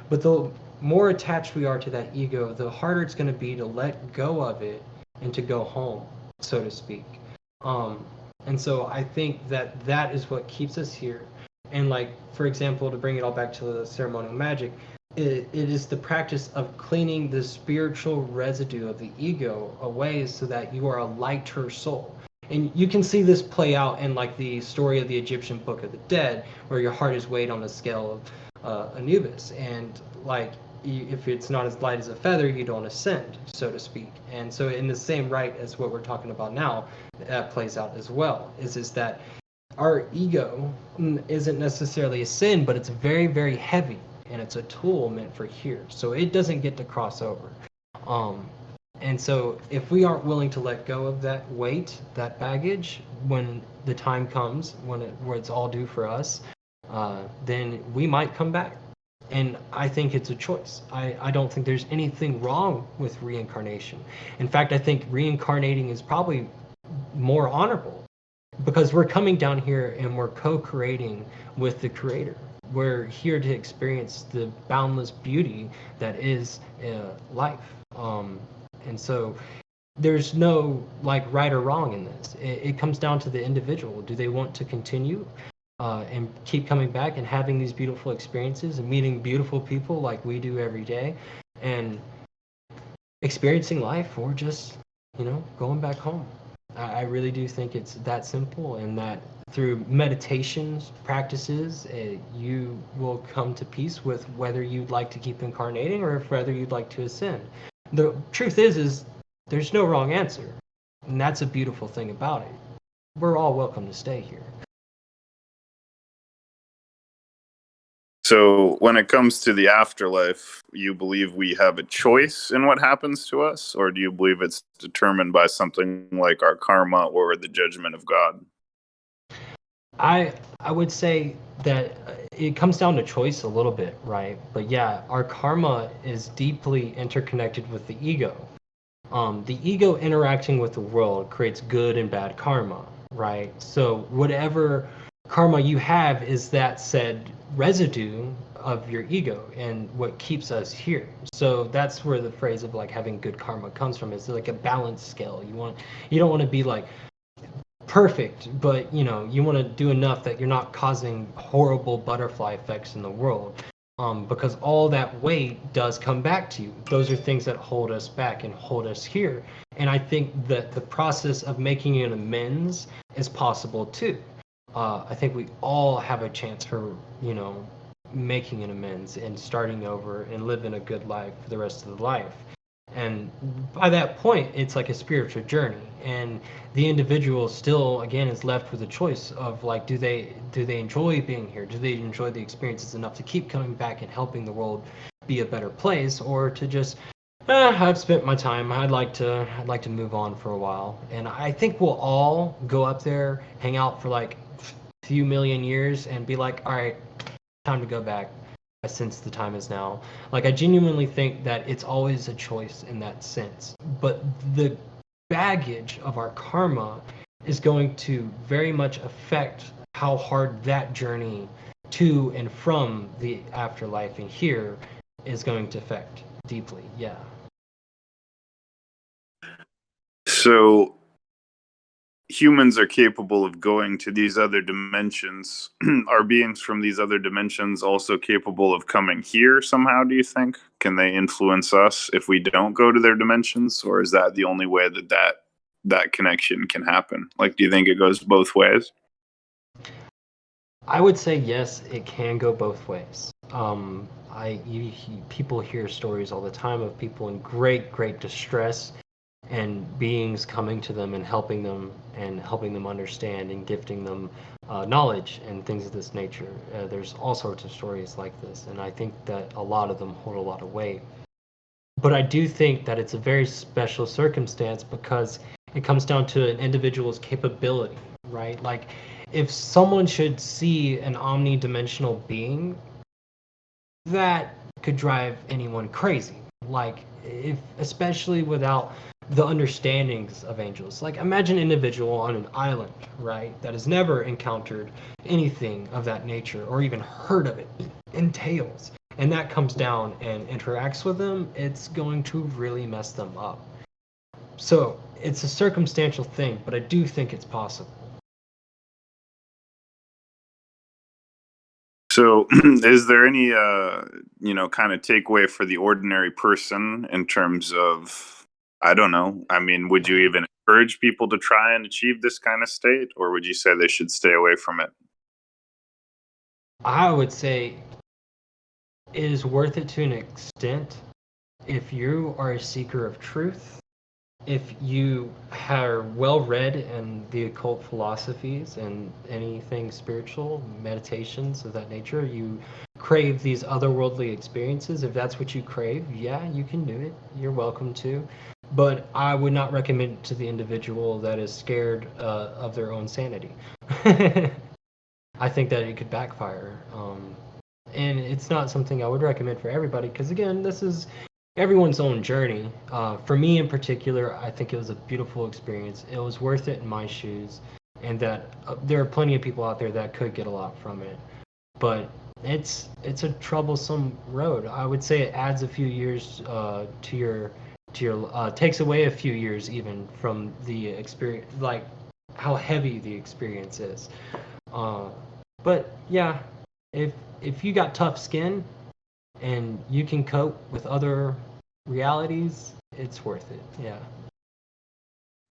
But the more attached we are to that ego, the harder it's going to be to let go of it and to go home, so to speak. Um, and so I think that that is what keeps us here. And like, for example, to bring it all back to the ceremonial magic, it is the practice of cleaning the spiritual residue of the ego away so that you are a lighter soul. And you can see this play out in like the story of the Egyptian Book of the Dead, where your heart is weighed on the scale of Anubis, and like if it's not as light as a feather, you don't ascend, so to speak. And so, in the same right as what we're talking about now, that plays out as well. Is that our ego isn't necessarily a sin, but it's very, very heavy, and it's a tool meant for here, so it doesn't get to cross over. Um, and so, if we aren't willing to let go of that weight, that baggage, when the time comes, where it's all due for us, then we might come back. And I think it's a choice. I don't think there's anything wrong with reincarnation. In fact, I think reincarnating is probably more honorable because we're coming down here and we're co-creating with the Creator. We're here to experience the boundless beauty that is life. And so there's no like right or wrong in this. It comes down to the individual. Do they want to continue and keep coming back and having these beautiful experiences and meeting beautiful people like we do every day and experiencing life, or just, going back home? I really do think it's that simple, and that through meditations, practices, you will come to peace with whether you'd like to keep incarnating or if whether you'd like to ascend. The truth is there's no wrong answer, and that's a beautiful thing about it. We're all welcome to stay here. So when it comes to the afterlife, you believe we have a choice in what happens to us, or do you believe it's determined by something like our karma or the judgment of God? I would say that it comes down to choice a little bit, right? But yeah, our karma is deeply interconnected with the ego. The ego interacting with the world creates good and bad karma, right? So whatever karma you have is that said residue of your ego and what keeps us here. So that's where the phrase of like having good karma comes from. It's like a balance scale. You don't want to be like perfect, but you want to do enough that you're not causing horrible butterfly effects in the world. Because all that weight does come back to you. Those are things that hold us back and hold us here. And I think that the process of making an amends is possible too. I think we all have a chance for, making an amends and starting over and living a good life for the rest of the life. And by that point, it's like a spiritual journey, and the individual still, again, is left with a choice of like, do they enjoy being here? Do they enjoy the experiences enough to keep coming back and helping the world be a better place, or to just, I've spent my time. I'd like to move on for a while. And I think we'll all go up there, hang out for like a few million years, and be like, all right, time to go back. Since the time is now. Like, I genuinely think that it's always a choice in that sense. But the baggage of our karma is going to very much affect how hard that journey to and from the afterlife and here is going to affect deeply. Yeah. So humans are capable of going to these other dimensions. Are beings from these other dimensions also capable of coming here somehow, do you think? Can they influence us if we don't go to their dimensions? Or is that the only way that connection can happen? Like, do you think it goes both ways? I would say yes, it can go both ways. People hear stories all the time of people in great, great distress and beings coming to them and helping them understand and gifting them knowledge and things of this nature. There's all sorts of stories like this, and I think that a lot of them hold a lot of weight. But I do think that it's a very special circumstance because it comes down to an individual's capability, right? Like, if someone should see an omnidimensional being, that could drive anyone crazy. Like, if especially without the understandings of angels. Like, imagine an individual on an island, right, that has never encountered anything of that nature or even heard of it in tales. and that comes down and interacts with them, it's going to really mess them up. So it's a circumstantial thing, but I do think it's possible. So, is there any, kind of takeaway for the ordinary person in terms of, I don't know, I mean, would you even encourage people to try and achieve this kind of state, or would you say they should stay away from it? I would say it is worth it to an extent if you are a seeker of truth, if you are well read in the occult philosophies and anything spiritual, meditations of that nature, you crave these otherworldly experiences. If that's what you crave, yeah, you can do it. You're welcome to. But I would not recommend it to the individual that is scared of their own sanity. I think that it could backfire. And it's not something I would recommend for everybody because, again, this is everyone's own journey. For me in particular, I think it was a beautiful experience. It was worth it in my shoes, and that there are plenty of people out there that could get a lot from it. But it's a troublesome road. I would say it adds a few years to your takes away a few years even from the experience, like how heavy the experience is. But yeah, if you got tough skin and you can cope with other realities, it's worth it. Yeah.